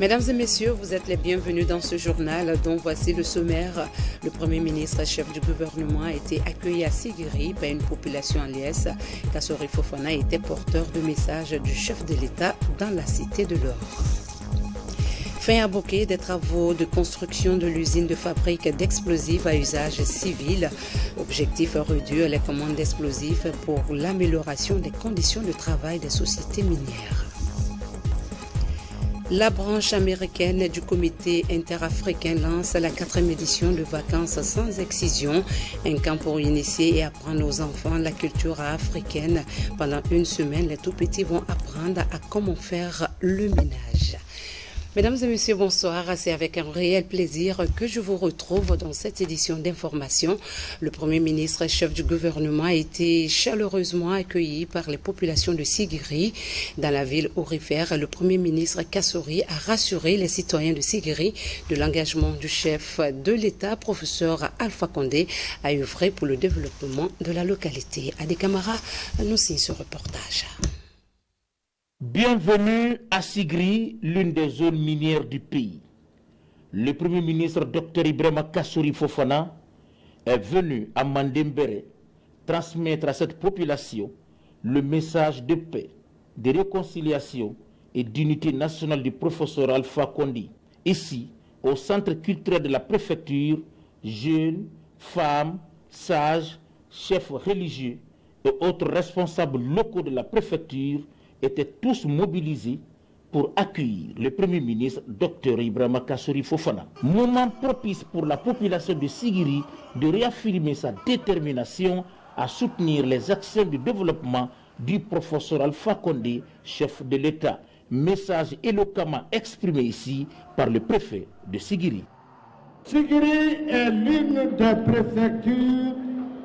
Mesdames et messieurs, vous êtes les bienvenus dans ce journal dont voici le sommaire. Le Premier ministre chef du gouvernement a été accueilli à Sigiri par une population en liesse. Kassory Fofana était porteur de messages du chef de l'État dans la cité de l'Or. Fin à Boké des travaux de construction de l'usine de fabrique d'explosifs à usage civil. Objectif réduire les commandes d'explosifs pour l'amélioration des conditions de travail des sociétés minières. La branche américaine du comité interafricain lance la 4e édition de vacances sans excision, un camp pour initier et apprendre aux enfants la culture africaine. Pendant une semaine, les tout-petits vont apprendre à comment faire le ménage. Mesdames et messieurs, bonsoir. C'est avec un réel plaisir que je vous retrouve dans cette édition d'information. Le Premier ministre chef du gouvernement a été chaleureusement accueilli par les populations de Sigiri. Dans la ville aurifère, le Premier ministre Kassory a rassuré les citoyens de Sigiri de l'engagement du chef de l'État, professeur Alpha Condé, à œuvrer pour le développement de la localité. Adi Camara nous signe ce reportage. Bienvenue à Sigiri, l'une des zones minières du pays. Le Premier ministre Dr Ibrahima Kassory Fofana est venu à Mandembere transmettre à cette population le message de paix, de réconciliation et d'unité nationale du professeur Alpha Condé. Ici, au centre culturel de la préfecture, jeunes, femmes, sages, chefs religieux et autres responsables locaux de la préfecture étaient tous mobilisés pour accueillir le Premier ministre Dr Ibrahima Kassory Fofana. Moment propice pour la population de Sigiri de réaffirmer sa détermination à soutenir les actions de développement du professeur Alpha Condé, chef de l'État. Message éloquemment exprimé ici par le préfet de Sigiri. Sigiri est l'une des préfectures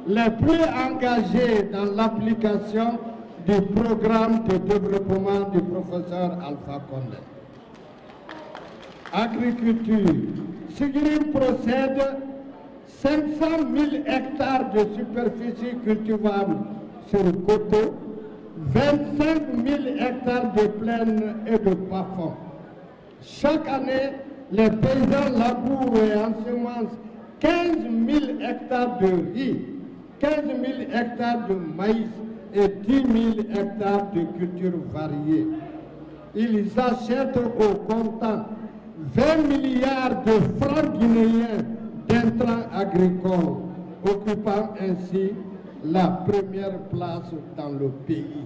les plus engagées dans l'application du programme de développement du professeur Alpha Condé. Agriculture. Sigiri possède 500 000 hectares de superficie cultivable sur coteaux, 25 000 hectares de plaine et de bas-fonds. Chaque année, les paysans labourent et ensemencent 15 000 hectares de riz, 15 000 hectares de maïs et 10 000 hectares de cultures variées. Ils achètent au comptant 20 milliards de francs guinéens d'intrants agricoles, occupant ainsi la première place dans le pays.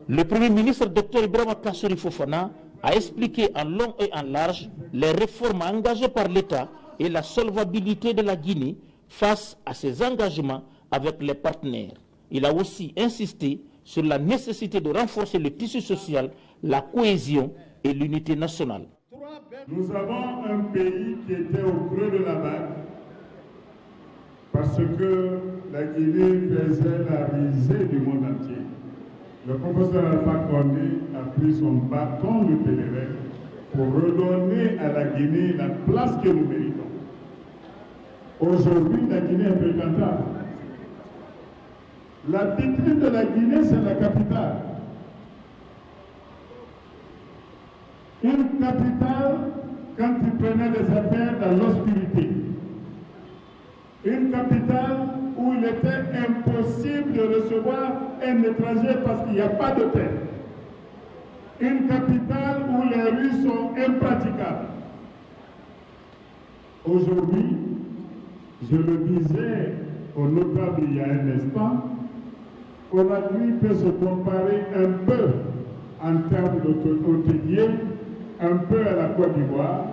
Le Premier ministre Dr Ibrahima Kassory Fofana a expliqué en long et en large les réformes engagées par l'État et la solvabilité de la Guinée face à ses engagements avec les partenaires. Il a aussi insisté sur la nécessité de renforcer le tissu social, la cohésion et l'unité nationale. Nous avons un pays qui était au creux de la vague parce que la Guinée faisait la risée du monde entier. Le professeur Alpha Condé a pris son bâton de pèlerin pour redonner à la Guinée la place que nous méritons. Aujourd'hui, la Guinée est fréquentable. La vitrine de la Guinée, c'est la capitale. Une capitale, quand il prenait des affaires dans l'obscurité. Une capitale où il était impossible de recevoir un étranger parce qu'il n'y a pas de terre. Une capitale où les rues sont impraticables. Aujourd'hui, je le disais au notable il y a un instant, Conakry peut se comparer un peu en termes d'hôtelier, un peu à la Côte d'Ivoire,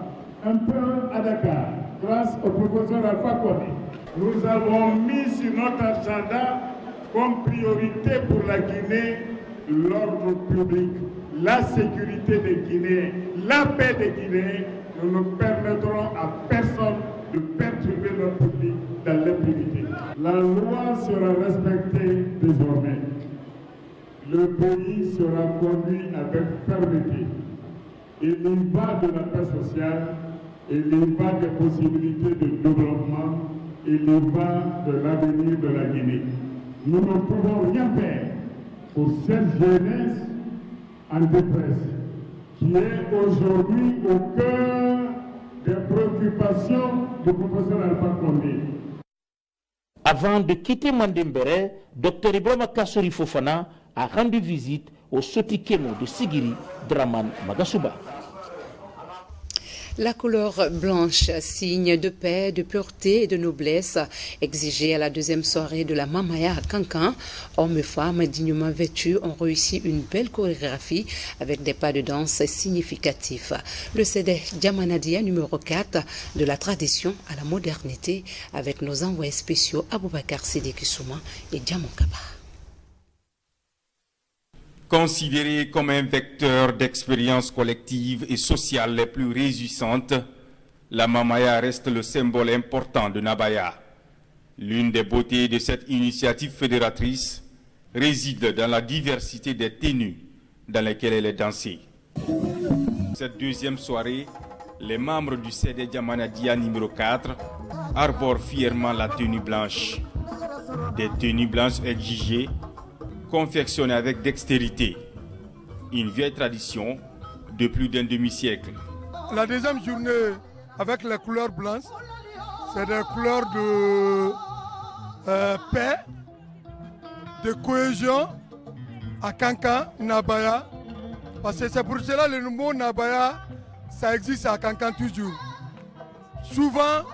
un peu à Dakar, grâce au professeur Alpha Condé. Nous avons mis sur notre agenda comme priorité pour la Guinée l'ordre public, la sécurité des Guinéens, la paix des Guinéens. Nous ne permettrons à personne de perturber notre public dans l'impunité. La loi sera respectée désormais. Le pays sera conduit avec fermeté. Il y va de la paix sociale, il y va des possibilités de développement, il y va de l'avenir de la Guinée. Nous ne pouvons rien faire pour cette jeunesse en détresse. qui est aujourd'hui au cœur des préoccupations du professeur Alpha Condé. Avant de quitter Mandembere, Dr Ibrahima Kassory Fofana a rendu visite au Sotikemo de Sigiri Draman Magasuba. La couleur blanche, signe de paix, de pureté et de noblesse, exigée à la deuxième soirée de la Mamaya à Kankan. Hommes et femmes dignement vêtus ont réussi une belle chorégraphie avec des pas de danse significatifs. Le CD Djamanadia numéro 4, de la tradition à la modernité, avec nos envoyés spéciaux Aboubakar Sidi Kissouma et Djamon Kaba. Considérée comme un vecteur d'expériences collectives et sociales les plus réjouissantes, la Mamaya reste le symbole important de Nabaya. L'une des beautés de cette initiative fédératrice réside dans la diversité des tenues dans lesquelles elle est dansée. Cette deuxième soirée, les membres du CD Djamanadia numéro 4 arborent fièrement la tenue blanche. Des tenues blanches exigées, confectionné avec dextérité, une vieille tradition de plus d'un demi-siècle. La deuxième journée avec les couleurs blanches, c'est des couleurs de paix, de cohésion à Kankan, Nabaya. Parce que c'est pour cela que le mot Nabaya, ça existe à Kankan toujours. Souvent,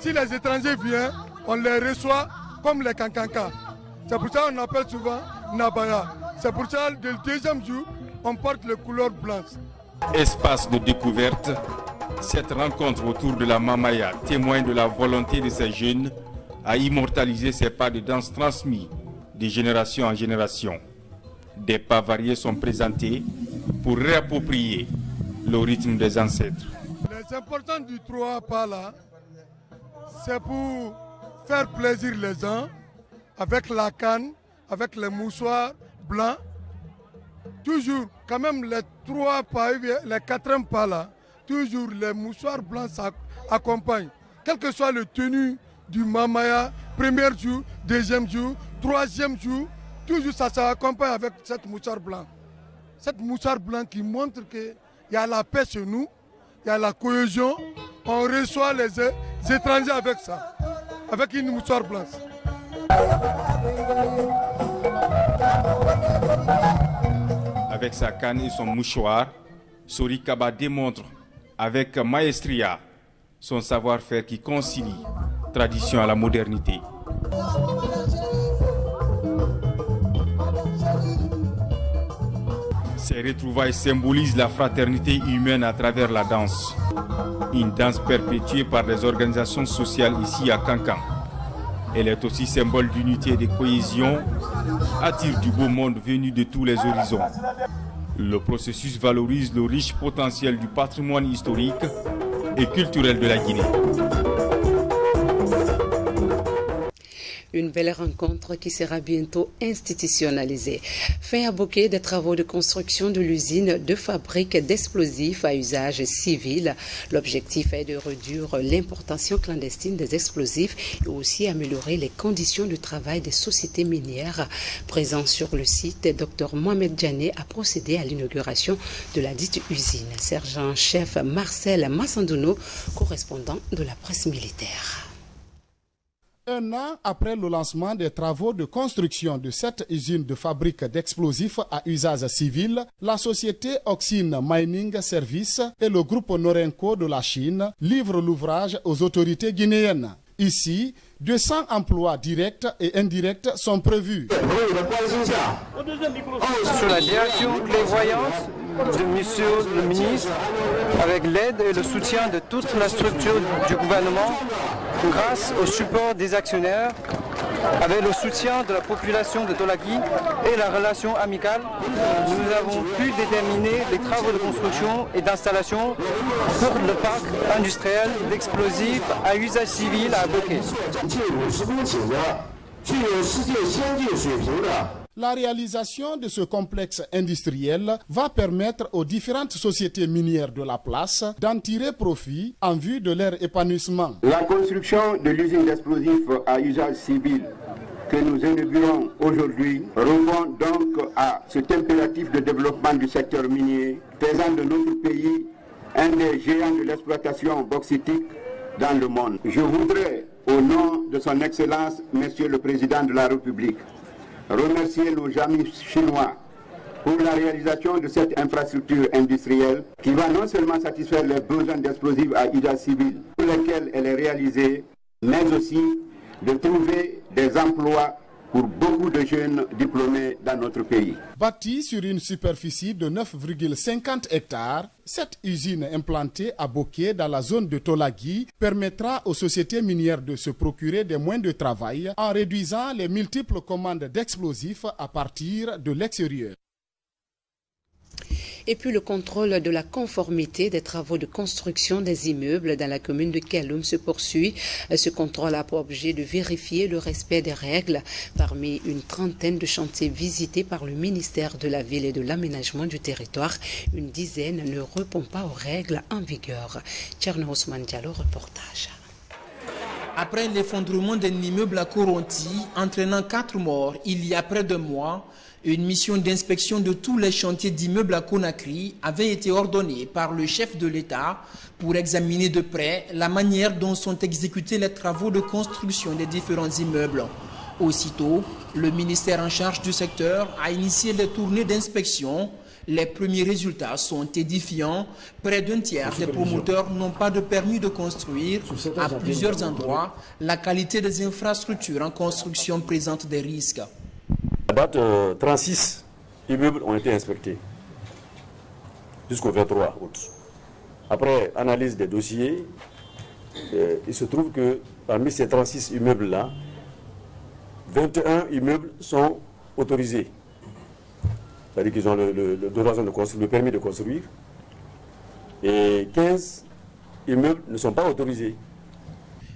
si les étrangers viennent, on les reçoit comme les Kankanka. C'est pour ça qu'on appelle souvent Nabaya. C'est pour ça que le deuxième jour, on porte les couleurs blanches. Espace de découverte, cette rencontre autour de la Mamaya témoigne de la volonté de ces jeunes à immortaliser ces pas de danse transmis de génération en génération. Des pas variés sont présentés pour réapproprier le rythme des ancêtres. Les importants du trois pas là, c'est pour faire plaisir les gens avec la canne, avec les moussoirs blancs. Toujours, quand même, les trois pas, les quatrième pas là, toujours les moussoirs blancs s'accompagnent. Quelle que soit le tenue du Mamaya, premier jour, deuxième jour, troisième jour, toujours ça s'accompagne avec cette moussoir blanc. Cette moussoir blanc qui montre qu'il y a la paix chez nous, il y a la cohésion. On reçoit les étrangers avec ça, avec une moussoir blanche. Avec sa canne et son mouchoir, Sori Kaba démontre avec maestria son savoir-faire qui concilie tradition à la modernité. Ces retrouvailles symbolisent la fraternité humaine à travers la danse. Une danse perpétuée par les organisations sociales ici à Kankan. Elle est aussi symbole d'unité et de cohésion, attire du beau monde venu de tous les horizons. Le processus valorise le riche potentiel du patrimoine historique et culturel de la Guinée. Une belle rencontre qui sera bientôt institutionnalisée. Fin à Boké des travaux de construction de l'usine de fabrique d'explosifs à usage civil. L'objectif est de réduire l'importation clandestine des explosifs et aussi améliorer les conditions de travail des sociétés minières. Présent sur le site, Dr Mohamed Djané a procédé à l'inauguration de la dite usine. Sergent-chef Marcel Massandouno, correspondant de la presse militaire. Un an après le lancement des travaux de construction de cette usine de fabrique d'explosifs à usage civil, la société Oxine Mining Service et le groupe Norenco de la Chine livrent l'ouvrage aux autorités guinéennes. Ici, 200 emplois directs et indirects sont prévus. Sous la direction clairvoyante de Monsieur le ministre, avec l'aide et le soutien de toute la structure du gouvernement, grâce au support des actionnaires, avec le soutien de la population de Dolagui et la relation amicale, nous avons pu déterminer les travaux de construction et d'installation pour le parc industriel d'explosifs à usage civil à Boké. La réalisation de ce complexe industriel va permettre aux différentes sociétés minières de la place d'en tirer profit en vue de leur épanouissement. La construction de l'usine d'explosifs à usage civil que nous inaugurons aujourd'hui répond donc à cet impératif de développement du secteur minier, faisant de notre pays un des géants de l'exploitation bauxitique dans le monde. Je voudrais, au nom de son Excellence, Monsieur le Président de la République, remercier nos amis chinois pour la réalisation de cette infrastructure industrielle qui va non seulement satisfaire les besoins d'explosifs à usage civil pour lesquels elle est réalisée, mais aussi de trouver des emplois pour beaucoup de jeunes diplômés dans notre pays. Bâtie sur une superficie de 9,50 hectares, cette usine implantée à Boké dans la zone de Tolagui permettra aux sociétés minières de se procurer des moyens de travail en réduisant les multiples commandes d'explosifs à partir de l'extérieur. Et puis le contrôle de la conformité des travaux de construction des immeubles dans la commune de Kaloum se poursuit. Ce contrôle a pour objet de vérifier le respect des règles. Parmi une trentaine de chantiers visités par le ministère de la Ville et de l'Aménagement du Territoire, une dizaine ne répond pas aux règles en vigueur. Tcherno Ousmane Diallo, reportage. Après l'effondrement d'un immeuble à Koronti, entraînant 4 morts il y a près de mois, une mission d'inspection de tous les chantiers d'immeubles à Conakry avait été ordonnée par le chef de l'État pour examiner de près la manière dont sont exécutés les travaux de construction des différents immeubles. Aussitôt, le ministère en charge du secteur a initié les tournées d'inspection. Les premiers résultats sont édifiants. Près d'un tiers des promoteurs n'ont pas de permis de construire. À plusieurs endroits, la qualité des infrastructures en construction présente des risques. À date, 36 immeubles ont été inspectés jusqu'au 23 août. Après analyse des dossiers, il se trouve que parmi ces 36 immeubles-là, 21 immeubles sont autorisés. C'est-à-dire qu'ils ont le permis de construire. Et 15 immeubles ne sont pas autorisés.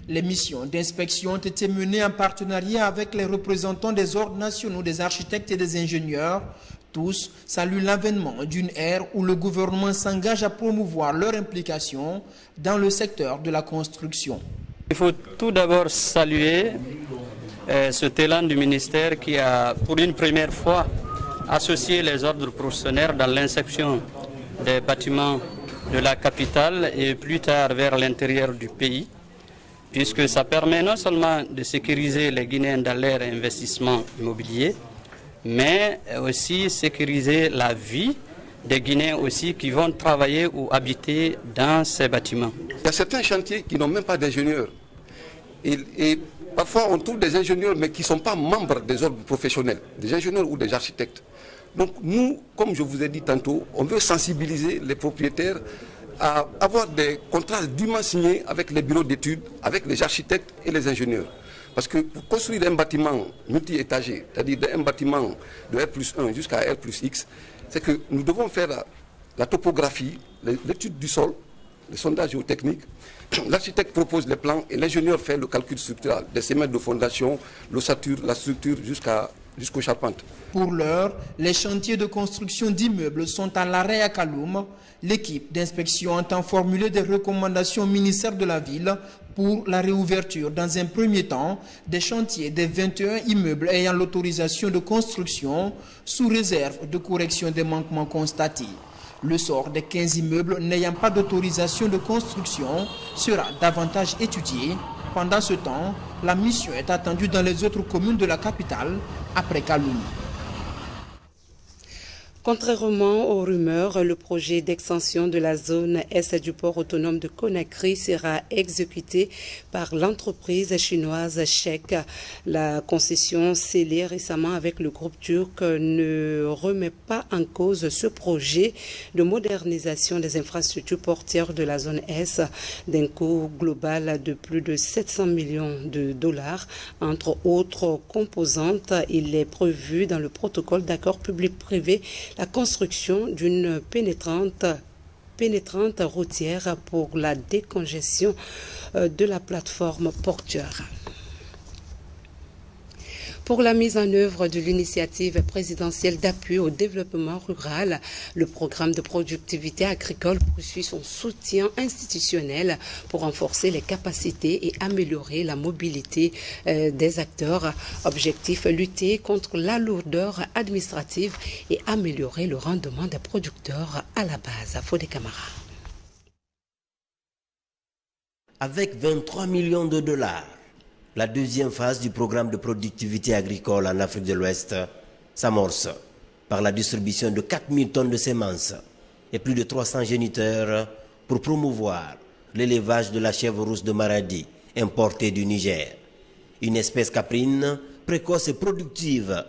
Les missions d'inspection ont été menées en partenariat avec les représentants des ordres nationaux des architectes et des ingénieurs. Tous saluent l'avènement d'une ère où le gouvernement s'engage à promouvoir leur implication dans le secteur de la construction. Il faut tout d'abord saluer cet élan du ministère qui a, pour une première fois, associé les ordres professionnels dans l'inspection des bâtiments de la capitale et plus tard vers l'intérieur du pays, puisque ça permet non seulement de sécuriser les Guinéens dans leur investissement immobilier, mais aussi sécuriser la vie des Guinéens aussi qui vont travailler ou habiter dans ces bâtiments. Il y a certains chantiers qui n'ont même pas d'ingénieurs. Et parfois on trouve des ingénieurs mais qui ne sont pas membres des ordres professionnels, des ingénieurs ou des architectes. Donc nous, comme je vous ai dit tantôt, on veut sensibiliser les propriétaires à avoir des contrats dûment signés avec les bureaux d'études, avec les architectes et les ingénieurs. Parce que pour construire un bâtiment multi-étagé, c'est-à-dire un bâtiment de R+1 jusqu'à R+X, c'est que nous devons faire la topographie, l'étude du sol, le sondage géotechnique. L'architecte propose les plans et l'ingénieur fait le calcul structural, des semelles de fondation, l'ossature, la structure jusqu'aux charpentes. Pour l'heure, les chantiers de construction d'immeubles sont à l'arrêt à Kaloum. L'équipe d'inspection entend formuler des recommandations au ministère de la Ville pour la réouverture dans un premier temps des chantiers des 21 immeubles ayant l'autorisation de construction sous réserve de correction des manquements constatés. Le sort des 15 immeubles n'ayant pas d'autorisation de construction sera davantage étudié. Pendant ce temps, la mission est attendue dans les autres communes de la capitale après Kaloum. Contrairement aux rumeurs, le projet d'extension de la zone est du port autonome de Conakry sera exécuté par l'entreprise chinoise Chek. La concession scellée récemment avec le groupe turc ne remet pas en cause ce projet de modernisation des infrastructures portières de la zone Est d'un coût global de plus de 700 millions de dollars. Entre autres composantes, il est prévu dans le protocole d'accord public-privé la construction d'une pénétrante routière pour la décongestion de la plateforme portuaire. Pour la mise en œuvre de l'initiative présidentielle d'appui au développement rural, le programme de productivité agricole poursuit son soutien institutionnel pour renforcer les capacités et améliorer la mobilité des acteurs. Objectif, lutter contre la lourdeur administrative et améliorer le rendement des producteurs à la base. Fodé Camara. Avec 23 millions de dollars, la deuxième phase du programme de productivité agricole en Afrique de l'Ouest s'amorce par la distribution de 4000 tonnes de semences et plus de 300 géniteurs pour promouvoir l'élevage de la chèvre rousse de Maradi importée du Niger. Une espèce caprine précoce et productive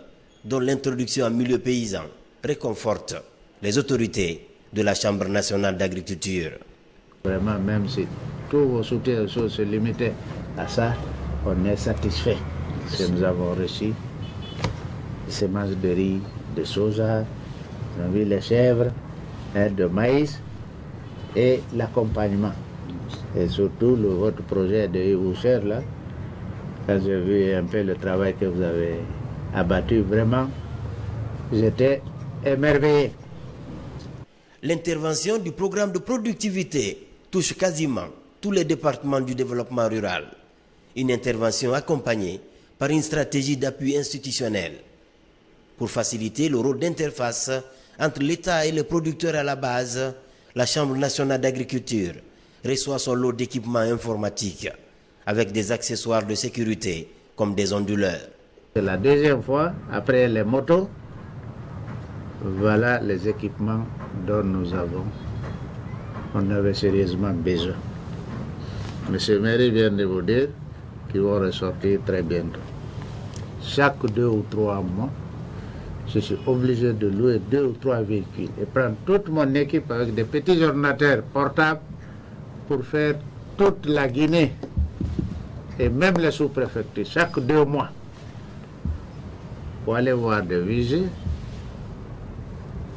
dont l'introduction en milieu paysan réconforte les autorités de la Chambre nationale d'agriculture. Vraiment, même si tous vos soutiens se limitaient à ça, on est satisfait. Parce que nous avons reçu des semences de riz, de soja, nous avons vu les chèvres, de maïs et l'accompagnement. Et surtout votre projet de Hiboucher là, quand j'ai vu un peu le travail que vous avez abattu, vraiment, j'étais émerveillé. L'intervention du programme de productivité touche quasiment tous les départements du développement rural. Une intervention accompagnée par une stratégie d'appui institutionnel pour faciliter le rôle d'interface entre l'État et les producteurs à la base. La Chambre nationale d'agriculture reçoit son lot d'équipements informatiques avec des accessoires de sécurité comme des onduleurs. C'est la deuxième fois, après les motos, voilà les équipements dont on avait sérieusement besoin. Monsieur Maire vient de vous dire qu'ils vont ressortir très bientôt. Chaque 2 ou 3 mois, je suis obligé de louer 2 ou 3 véhicules et prendre toute mon équipe avec des petits ordinateurs portables pour faire toute la Guinée et même les sous-préfectures, chaque 2 mois, pour aller voir des vigies,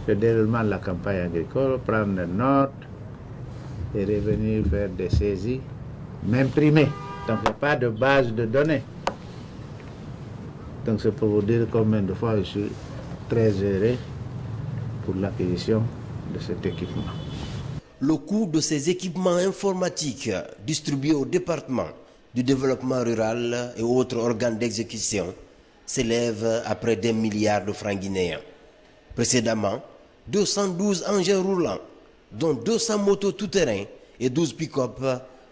le déroulement de la campagne agricole, prendre des notes et revenir faire des saisies, m'imprimer. Donc il n'y a pas de base de données. Donc c'est pour vous dire combien de fois je suis très heureux pour l'acquisition de cet équipement. Le coût de ces équipements informatiques distribués au département du développement rural et autres organes d'exécution s'élève à près d'1 milliard de francs guinéens. Précédemment, 212 engins roulants, dont 200 motos tout-terrain et 12 pick-up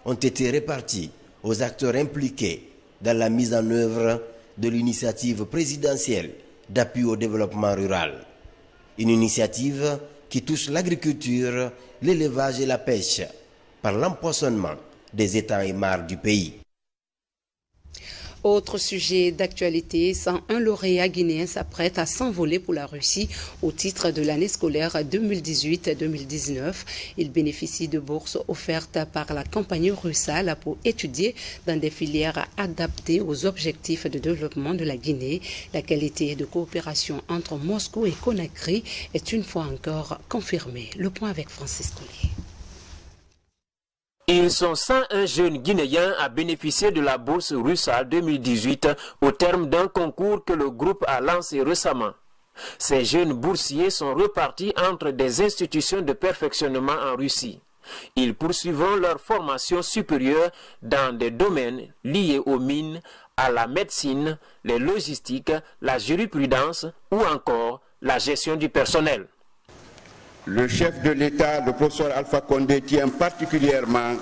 ont été répartis aux acteurs impliqués dans la mise en œuvre de l'initiative présidentielle d'appui au développement rural. Une initiative qui touche l'agriculture, l'élevage et la pêche par l'empoisonnement des étangs et mares du pays. Autre sujet d'actualité, 101 lauréats guinéens s'apprêtent à s'envoler pour la Russie au titre de l'année scolaire 2018-2019. Ils bénéficient de bourses offertes par la compagnie Russal pour étudier dans des filières adaptées aux objectifs de développement de la Guinée. La qualité de coopération entre Moscou et Conakry est une fois encore confirmée. Le point avec Francis Collier. Ils sont 101 jeunes Guinéens à bénéficier de la bourse Russal 2018 au terme d'un concours que le groupe a lancé récemment. Ces jeunes boursiers sont repartis entre des institutions de perfectionnement en Russie. Ils poursuivront leur formation supérieure dans des domaines liés aux mines, à la médecine, les logistiques, la jurisprudence ou encore la gestion du personnel. Le chef de l'État, le professeur Alpha Condé, tient particulièrement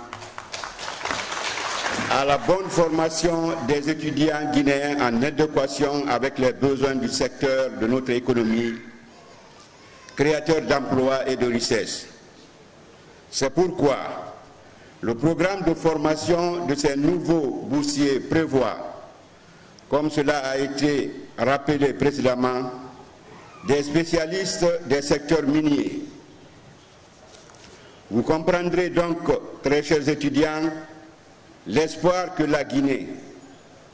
à la bonne formation des étudiants guinéens en adéquation avec les besoins du secteur de notre économie, créateur d'emplois et de richesses. C'est pourquoi le programme de formation de ces nouveaux boursiers prévoit, comme cela a été rappelé précédemment, des spécialistes des secteurs miniers. Vous comprendrez donc, très chers étudiants, l'espoir que la Guinée,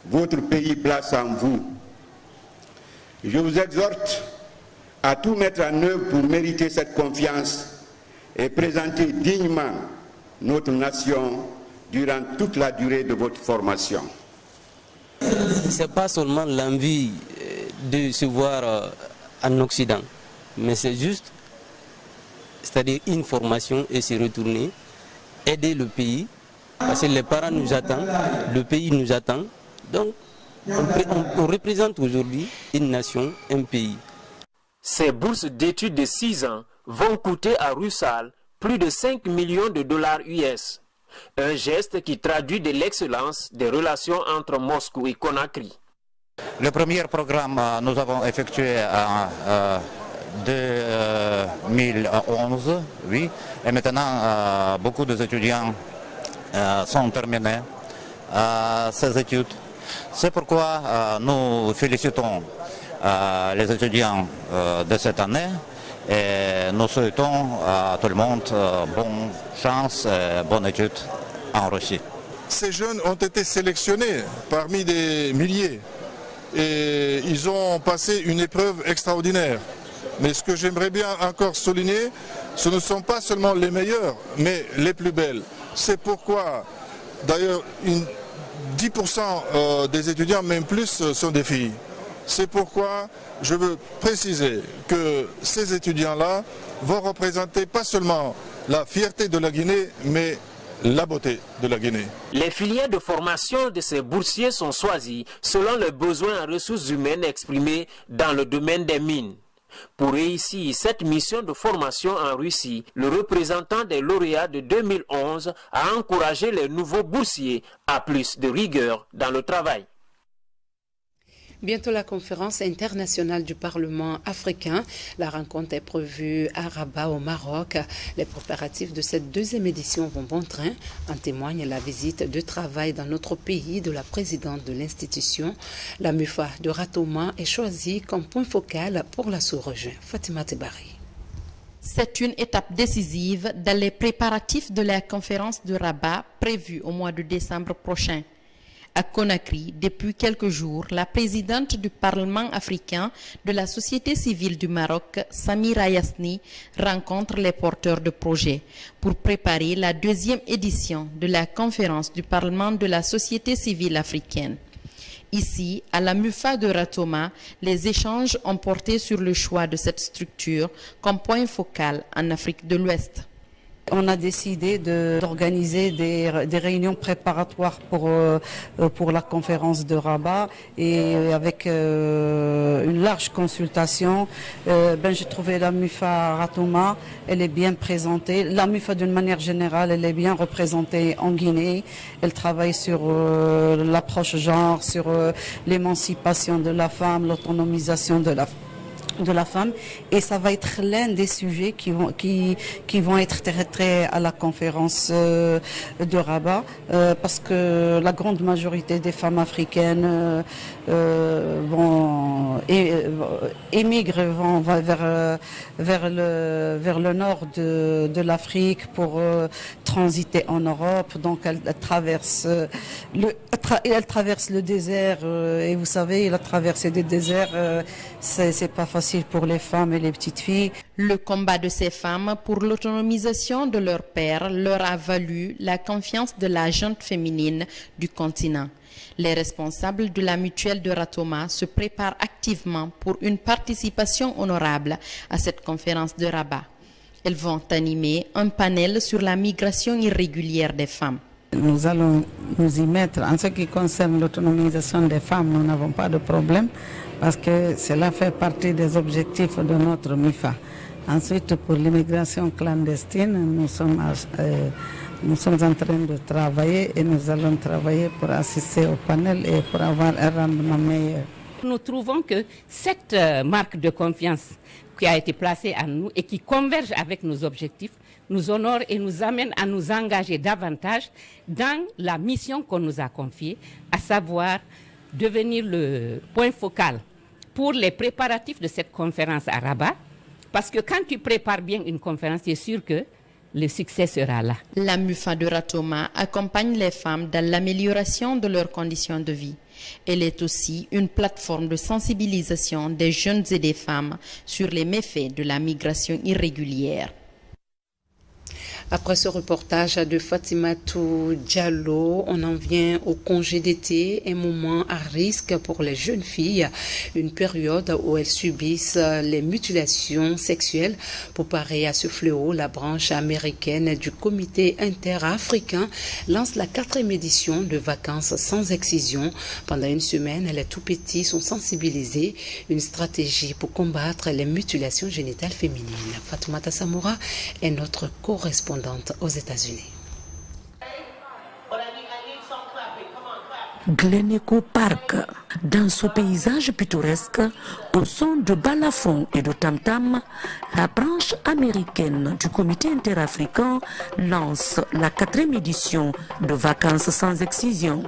votre pays, place en vous. Je vous exhorte à tout mettre en œuvre pour mériter cette confiance et présenter dignement notre nation durant toute la durée de votre formation. Ce n'est pas seulement l'envie de se voir en Occident, mais c'est juste, c'est-à-dire une formation et se retourner, aider le pays, parce que les parents nous attendent, le pays nous attend. Donc, on représente aujourd'hui une nation, un pays. Ces bourses d'études de 6 ans vont coûter à Russal plus de 5 millions de dollars US. Un geste qui traduit de l'excellence des relations entre Moscou et Conakry. Le premier programme, nous avons effectué en 2011, oui, et maintenant beaucoup d'étudiants sont terminés ces études. C'est pourquoi nous félicitons les étudiants de cette année et nous souhaitons à tout le monde bonne chance et bonne étude en Russie. Ces jeunes ont été sélectionnés parmi des milliers et ils ont passé une épreuve extraordinaire. Mais ce que j'aimerais bien encore souligner, ce ne sont pas seulement les meilleurs, mais les plus belles. C'est pourquoi, d'ailleurs, 10% des étudiants, même plus, sont des filles. C'est pourquoi je veux préciser que ces étudiants-là vont représenter pas seulement la fierté de la Guinée, mais la beauté de la Guinée. Les filières de formation de ces boursiers sont choisies selon les besoins en ressources humaines exprimés dans le domaine des mines. Pour réussir cette mission de formation en Russie, le représentant des lauréats de 2011 a encouragé les nouveaux boursiers à plus de rigueur dans le travail. Bientôt la conférence internationale du Parlement africain. La rencontre est prévue à Rabat au Maroc. Les préparatifs de cette deuxième édition vont bon train. En témoigne la visite de travail dans notre pays de la présidente de l'institution. La MUFA de Ratoma est choisie comme point focal pour la sous-région. Fatima Tebari. C'est une étape décisive dans les préparatifs de la conférence de Rabat prévue au mois de décembre prochain. À Conakry, depuis quelques jours, la présidente du Parlement africain de la société civile du Maroc, Samira Yasni, rencontre les porteurs de projets pour préparer la deuxième édition de la conférence du Parlement de la société civile africaine. Ici, à la MUFA de Ratoma, les échanges ont porté sur le choix de cette structure comme point focal en Afrique de l'Ouest. On a décidé d'organiser des réunions préparatoires pour la conférence de Rabat et avec une large consultation. J'ai trouvé la MUFA Ratoma, elle est bien présentée. La MUFA d'une manière générale, elle est bien représentée en Guinée. Elle travaille sur l'approche genre, sur l'émancipation de la femme, l'autonomisation de la femme, et ça va être l'un des sujets qui vont être traités à la conférence de Rabat, parce que la grande majorité des femmes africaines émigrent vers le nord de l'Afrique pour transiter en Europe. Donc elles traversent le désert, et vous savez, la traversée des déserts, c'est pas facile pour les femmes et les petites filles. Le combat de ces femmes pour l'autonomisation de leur père leur a valu la confiance de la junte féminine du continent. Les responsables de la mutuelle de Ratoma se préparent activement pour une participation honorable à cette conférence de Rabat. Elles vont animer un panel sur la migration irrégulière des femmes. Nous allons nous y mettre. En ce qui concerne l'autonomisation des femmes, nous n'avons pas de problème parce que cela fait partie des objectifs de notre MUFA. Ensuite, pour l'immigration clandestine, nous sommes en train de travailler et nous allons travailler pour assister au panel et pour avoir un rendement meilleur. Nous trouvons que cette marque de confiance qui a été placée à nous et qui converge avec nos objectifs nous honore et nous amène à nous engager davantage dans la mission qu'on nous a confiée, à savoir devenir le point focal pour les préparatifs de cette conférence à Rabat, parce que quand tu prépares bien une conférence, c'est sûr que le succès sera là. La MUFA de Ratoma accompagne les femmes dans l'amélioration de leurs conditions de vie. Elle est aussi une plateforme de sensibilisation des jeunes et des femmes sur les méfaits de la migration irrégulière. Après ce reportage de Fatimatou Diallo, on en vient au congé d'été, un moment à risque pour les jeunes filles, une période où elles subissent les mutilations sexuelles. Pour parer à ce fléau, la branche américaine du comité interafricain lance la 4e édition de vacances sans excision. Pendant une semaine, les tout-petits sont sensibilisés, une stratégie pour combattre les mutilations génitales féminines. Fatoumata Samoura est notre correspondante aux États-Unis. Gleneco Park. Dans ce paysage pittoresque, au son de balafon et de tam-tam, la branche américaine du comité interafricain lance la 4e édition de vacances sans excision,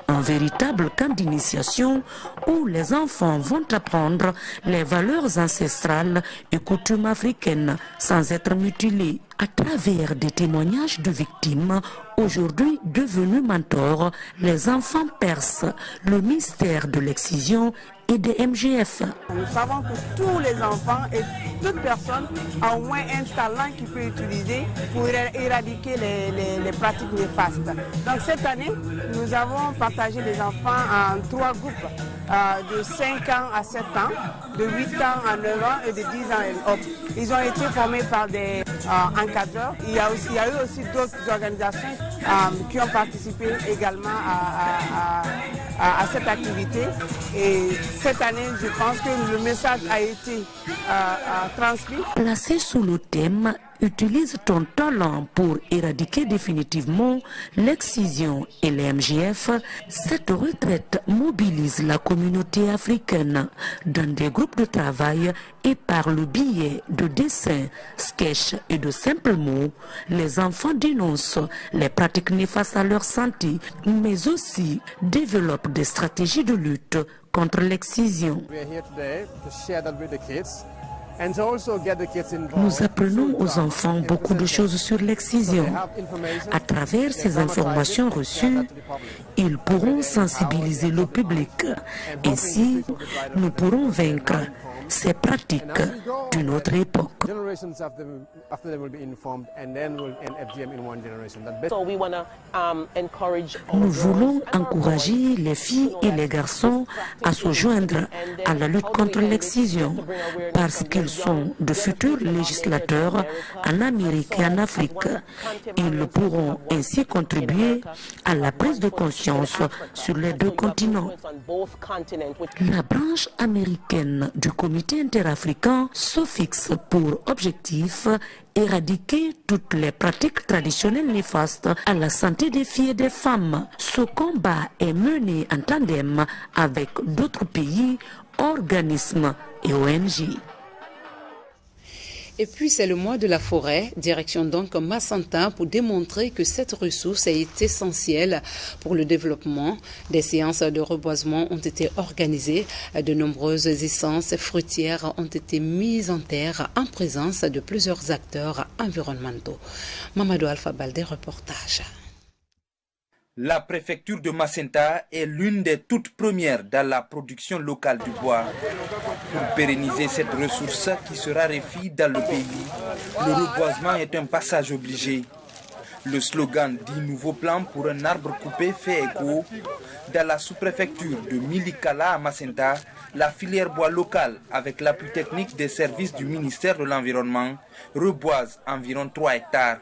un véritable camp d'initiation où les enfants vont apprendre les valeurs ancestrales et coutumes africaines sans être mutilés. À travers des témoignages de victimes, aujourd'hui devenus mentors, les enfants percent le mystère de l'excision et des MGF. Nous savons que tous les enfants et toute personne a au moins un talent qu'il peut utiliser pour éradiquer les pratiques néfastes. Donc cette année, nous avons partagé les enfants en 3 groupes, de 5 ans à 7 ans, de 8 ans à 9 ans et de 10 ans et autres. Ils ont été formés par des encadreurs. Il y a eu aussi d'autres organisations qui ont participé également à cette activité. Et cette année, je pense que le message a été transmis. Placé sous le thème « Utilise ton talent pour éradiquer définitivement l'excision et les MGF », cette retraite mobilise la communauté africaine dans des groupes de travail et par le biais de dessins, sketchs et de simples mots, les enfants dénoncent les pratiques néfastes à leur santé, mais aussi développent des stratégies de lutte contre l'excision. Nous apprenons aux enfants beaucoup de choses sur l'excision. À travers ces informations reçues, ils pourront sensibiliser le public. Ainsi, nous pourrons vaincre ces pratiques d'une autre époque. Nous voulons encourager les filles et les garçons à se joindre à la lutte contre l'excision parce qu'ils sont de futurs législateurs en Amérique et en Afrique. Ils pourront ainsi contribuer à la prise de conscience sur les 2 continents. La branche américaine du comité interafricain se fixe pour objectif éradiquer toutes les pratiques traditionnelles néfastes à la santé des filles et des femmes. Ce combat est mené en tandem avec d'autres pays, organismes et ONG. Et puis c'est le mois de la forêt, direction donc Macenta pour démontrer que cette ressource est essentielle pour le développement. Des séances de reboisement ont été organisées, de nombreuses essences fruitières ont été mises en terre en présence de plusieurs acteurs environnementaux. Mamadou Alpha Baldé, reportage. La préfecture de Macenta est l'une des toutes premières dans la production locale du bois. Pour pérenniser cette ressource qui se raréfie dans le pays, le reboisement est un passage obligé. Le slogan dit nouveau plan pour un arbre coupé fait écho. Dans la sous-préfecture de Milikala à Macenta, la filière bois locale, avec l'appui technique des services du ministère de l'Environnement, reboise environ 3 hectares.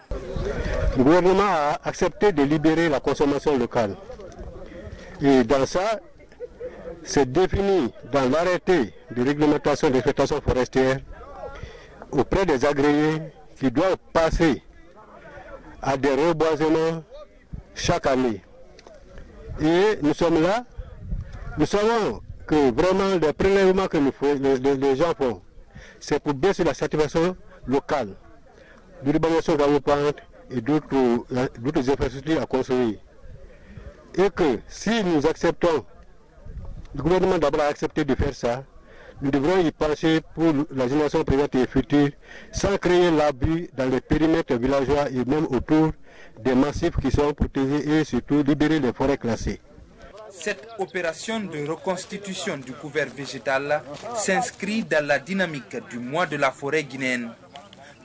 Le gouvernement a accepté de libérer la consommation locale. Et dans ça, c'est défini dans l'arrêté de réglementation des exploitations forestières auprès des agréés qui doivent passer à des reboisements chaque année. Et nous sommes là, nous savons que vraiment les prélèvements que les gens font, c'est pour baisser la satisfaction locale, de l'urbanisation galopante et d'autres infrastructures à construire. Et que si nous acceptons, le gouvernement d'abord a accepté de faire ça, nous devrons y penser pour la génération présente et future, sans créer l'abus dans les périmètres villageois et même autour des massifs qui sont protégés et surtout libérer les forêts classées. Cette opération de reconstitution du couvert végétal s'inscrit dans la dynamique du mois de la forêt guinéenne.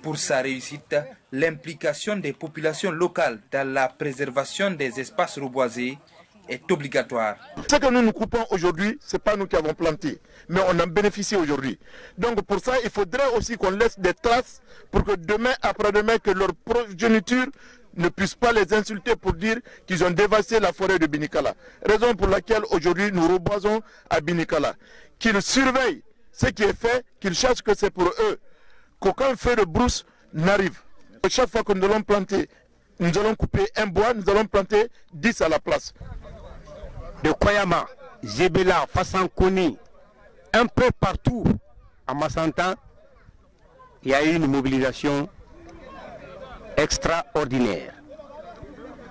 Pour sa réussite, l'implication des populations locales dans la préservation des espaces reboisés est obligatoire. Ce que nous coupons aujourd'hui, ce n'est pas nous qui avons planté, mais on en bénéficie aujourd'hui. Donc pour ça, il faudrait aussi qu'on laisse des traces pour que demain, après-demain, que leur progéniture ne puisse pas les insulter pour dire qu'ils ont dévasté la forêt de Binikala. Raison pour laquelle aujourd'hui nous reboisons à Binikala. Qu'ils surveillent ce qui est fait, qu'ils sachent que c'est pour eux. Qu'aucun feu de brousse n'arrive. Chaque fois que nous allons planter, nous allons couper un bois, nous allons planter 10 à la place. De Koyama, Zébéla, Fassankoni, un peu partout à Massanta, il y a eu une mobilisation extraordinaire.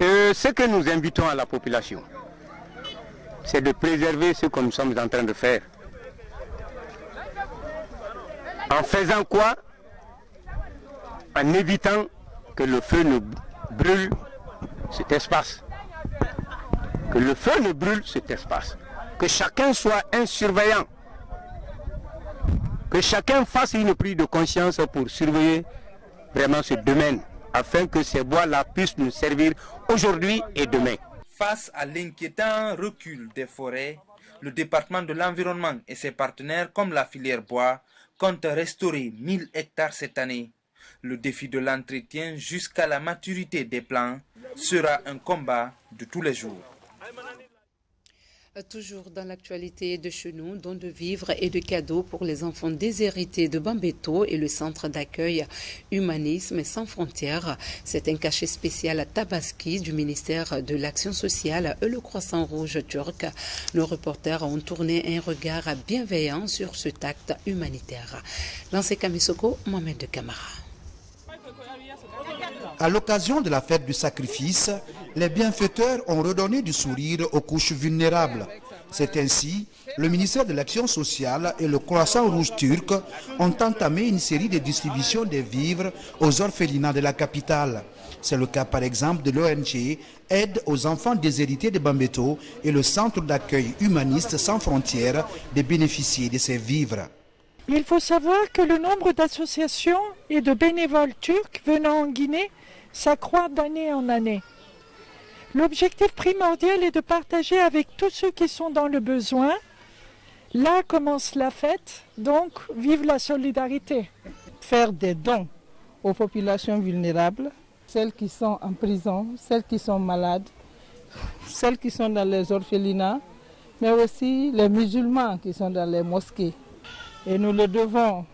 Ce que nous invitons à la population, c'est de préserver ce que nous sommes en train de faire. En faisant quoi? En évitant que le feu ne brûle cet espace. Que le feu ne brûle cet espace. Que chacun soit un surveillant. Que chacun fasse une prise de conscience pour surveiller vraiment ce domaine, afin que ces bois-là puissent nous servir aujourd'hui et demain. Face à l'inquiétant recul des forêts, le département de l'environnement et ses partenaires comme la filière bois comptent restaurer 1000 hectares cette année. Le défi de l'entretien jusqu'à la maturité des plants sera un combat de tous les jours. Toujours dans l'actualité de chez nous, dons de vivres et de cadeaux pour les enfants déshérités de Bambeto et le centre d'accueil Humanisme sans frontières. C'est un cachet spécial à Tabaski du ministère de l'Action sociale et le Croissant Rouge turc. Nos reporters ont tourné un regard bienveillant sur cet acte humanitaire. Lancé Kamisoko, Mohamed de Camara. À l'occasion de la fête du sacrifice, les bienfaiteurs ont redonné du sourire aux couches vulnérables. C'est ainsi, le ministère de l'Action sociale et le Croissant Rouge turc ont entamé une série de distributions de vivres aux orphelinats de la capitale. C'est le cas par exemple de l'ONG Aide aux enfants déshérités de Bambeto et le centre d'accueil humaniste sans frontières de bénéficier de ces vivres. Il faut savoir que le nombre d'associations et de bénévoles turcs venant en Guinée s'accroît d'année en année. L'objectif primordial est de partager avec tous ceux qui sont dans le besoin. Là commence la fête, donc vive la solidarité. Faire des dons aux populations vulnérables, celles qui sont en prison, celles qui sont malades, celles qui sont dans les orphelinats, mais aussi les musulmans qui sont dans les mosquées. Et nous le devons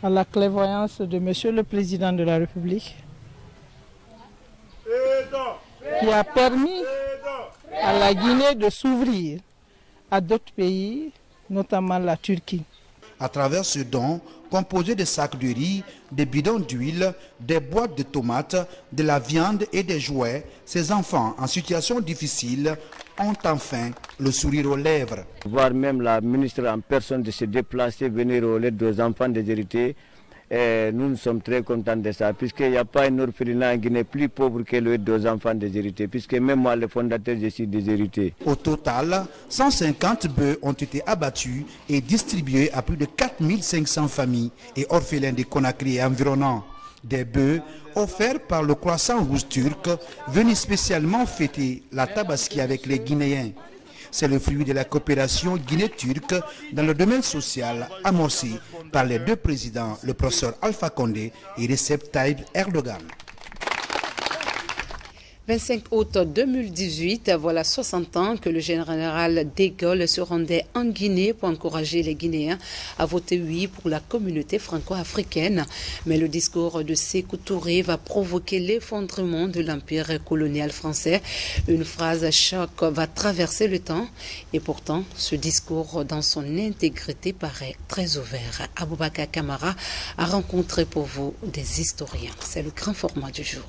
à la clairvoyance de Monsieur le Président de la République, qui a permis à la Guinée de s'ouvrir à d'autres pays, notamment la Turquie. À travers ce don, composé de sacs de riz, des bidons d'huile, des boîtes de tomates, de la viande et des jouets, ces enfants en situation difficile ont enfin le sourire aux lèvres. Voir même la ministre en personne de se déplacer, venir au l'aide aux enfants déshérités, nous sommes très contents de ça, puisqu'il n'y a pas un orphelinat en Guinée plus pauvre que l'aide aux enfants déshérités, puisque même moi, le fondateur, je suis déshérité. Au total, 150 bœufs ont été abattus et distribués à plus de 4500 familles et orphelins de Conakry et environnants. Des bœufs offerts par le Croissant Rouge turc, venus spécialement fêter la Tabaski avec les Guinéens. C'est le fruit de la coopération guiné-turque dans le domaine social amorcé par les deux présidents, le professeur Alpha Condé et Recep Tayyip Erdogan. 25 août 2018, voilà 60 ans que le général de Gaulle se rendait en Guinée pour encourager les Guinéens à voter oui pour la communauté franco-africaine. Mais le discours de Sékou Touré va provoquer l'effondrement de l'empire colonial français. Une phrase choc va traverser le temps et pourtant ce discours dans son intégrité paraît très ouvert. Aboubakar Kamara a rencontré pour vous des historiens. C'est le grand format du jour.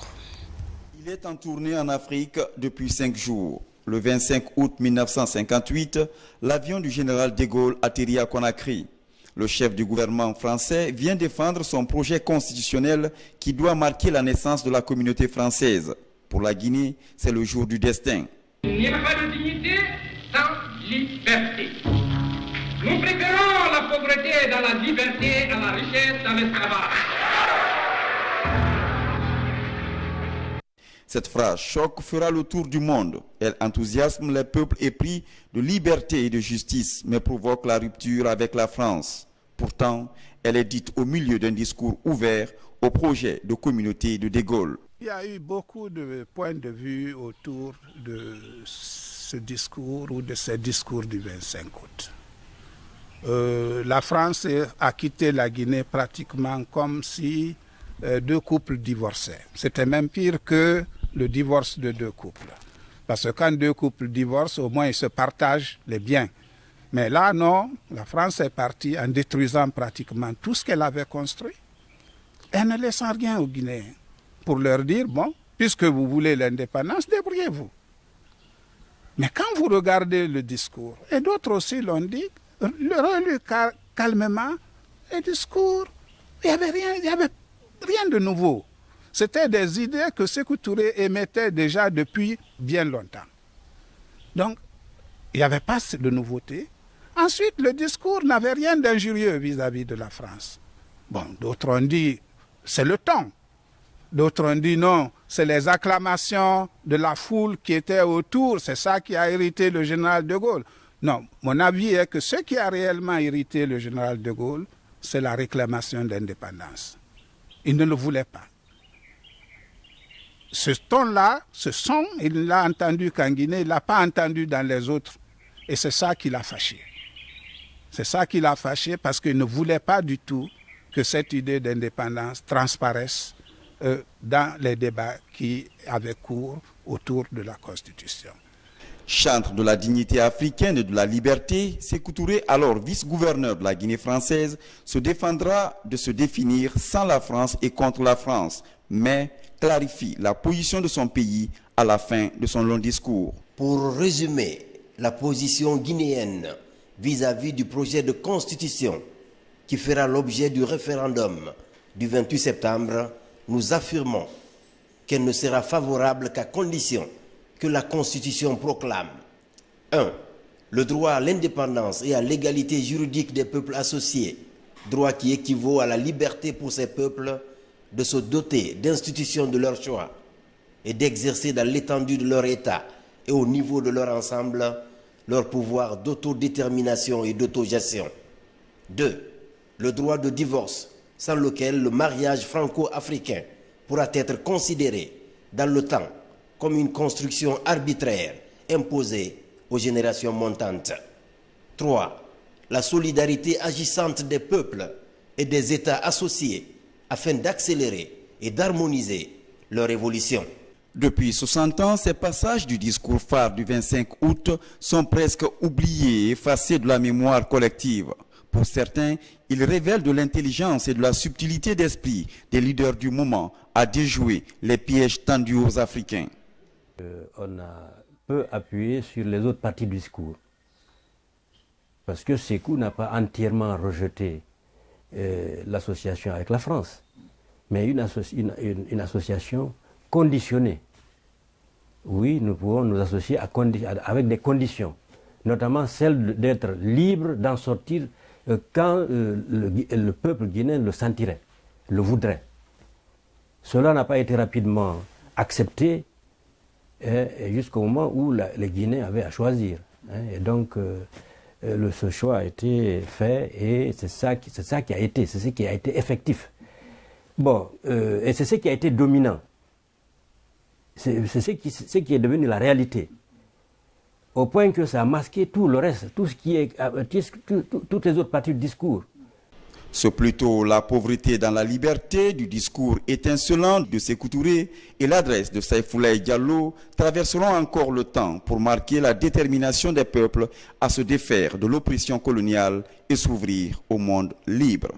Il est en tournée en Afrique depuis 5 jours. Le 25 août 1958, l'avion du général de Gaulle atterrit à Conakry. Le chef du gouvernement français vient défendre son projet constitutionnel qui doit marquer la naissance de la communauté française. Pour la Guinée, c'est le jour du destin. Il n'y a pas de dignité sans liberté. Nous préférons la pauvreté dans la liberté à la richesse dans l'esclavage. Cette phrase choc fera le tour du monde. Elle enthousiasme les peuples épris de liberté et de justice, mais provoque la rupture avec la France. Pourtant, elle est dite au milieu d'un discours ouvert au projet de communauté de De Gaulle. Il y a eu beaucoup de points de vue autour de ce discours ou de ces discours du 25 août. La France a quitté la Guinée pratiquement comme si deux couples divorçaient. C'était même pire que le divorce de deux couples. Parce que quand deux couples divorcent, au moins ils se partagent les biens. Mais là, non, la France est partie en détruisant pratiquement tout ce qu'elle avait construit et ne laissant rien aux Guinéens pour leur dire, bon, puisque vous voulez l'indépendance, débrouillez-vous. Mais quand vous regardez le discours, et d'autres aussi l'ont dit, relu calmement, le discours, il n'y avait rien de nouveau. C'était des idées que Sékou Touré émettait déjà depuis bien longtemps. Donc, il n'y avait pas de nouveauté. Ensuite, le discours n'avait rien d'injurieux vis-à-vis de la France. Bon, d'autres ont dit, c'est le ton. D'autres ont dit non, c'est les acclamations de la foule qui était autour, c'est ça qui a irrité le général de Gaulle. Non, mon avis est que ce qui a réellement irrité le général de Gaulle, c'est la réclamation d'indépendance. Il ne le voulait pas. Ce ton-là, ce son, il ne l'a entendu qu'en Guinée, il ne l'a pas entendu dans les autres. Et c'est ça qui l'a fâché. C'est ça qui l'a fâché parce qu'il ne voulait pas du tout que cette idée d'indépendance transparaisse dans les débats qui avaient cours autour de la Constitution. Chantre de la dignité africaine et de la liberté, Sékou Touré, alors vice-gouverneur de la Guinée française, se défendra de se définir sans la France et contre la France, mais clarifie la position de son pays à la fin de son long discours. Pour résumer la position guinéenne vis-à-vis du projet de constitution qui fera l'objet du référendum du 28 septembre, nous affirmons qu'elle ne sera favorable qu'à condition que la Constitution proclame 1. Le droit à l'indépendance et à l'égalité juridique des peuples associés, droit qui équivaut à la liberté pour ces peuples de se doter d'institutions de leur choix et d'exercer dans l'étendue de leur État et au niveau de leur ensemble leur pouvoir d'autodétermination et d'autogestion. 2. Le droit de divorce, sans lequel le mariage franco-africain pourra être considéré dans le temps comme une construction arbitraire imposée aux générations montantes. 3. La solidarité agissante des peuples et des États associés afin d'accélérer et d'harmoniser leur évolution. Depuis 60 ans, ces passages du discours phare du 25 août sont presque oubliés et effacés de la mémoire collective. Pour certains, ils révèlent de l'intelligence et de la subtilité d'esprit des leaders du moment à déjouer les pièges tendus aux Africains. On a peu appuyé sur les autres parties du discours. Parce que Sékou n'a pas entièrement rejeté l'association avec la France, mais une association conditionnée. Oui, nous pouvons nous associer avec des conditions, notamment celle d'être libre d'en sortir quand le peuple guinéen le sentirait, le voudrait. Cela n'a pas été rapidement accepté jusqu'au moment où les Guinéens avaient à choisir. Et donc, ce choix a été fait et c'est ça qui a été effectif. Bon, et c'est ce qui a été dominant. C'est ce qui est devenu la réalité. Au point que ça a masqué tout le reste, toutes les autres parties du discours. C'est plutôt la pauvreté dans la liberté du discours étincelant de Sékou Touré et l'adresse de Saïfoulaye Diallo traverseront encore le temps pour marquer la détermination des peuples à se défaire de l'oppression coloniale et s'ouvrir au monde libre.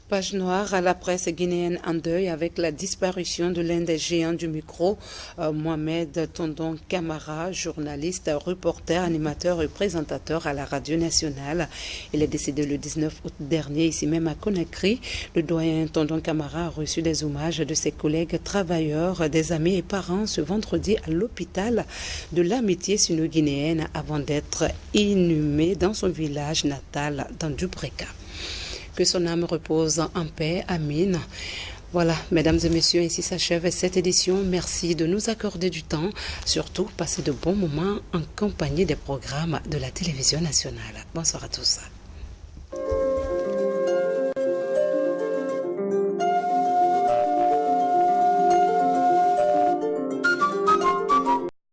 Page noire à la presse guinéenne en deuil avec la disparition de l'un des géants du micro, Mohamed Tondon Camara, journaliste, reporter, animateur et présentateur à la radio nationale. Il est décédé le 19 août dernier, ici même à Conakry. Le doyen Tondon Camara a reçu des hommages de ses collègues travailleurs, des amis et parents ce vendredi à l'hôpital de l'Amitié sino-guinéenne avant d'être inhumé dans son village natal dans Dubreka. Que son âme repose en paix, Amin. Voilà, mesdames et messieurs, ainsi s'achève cette édition. Merci de nous accorder du temps. Surtout, passez de bons moments en compagnie des programmes de la télévision nationale. Bonsoir à tous.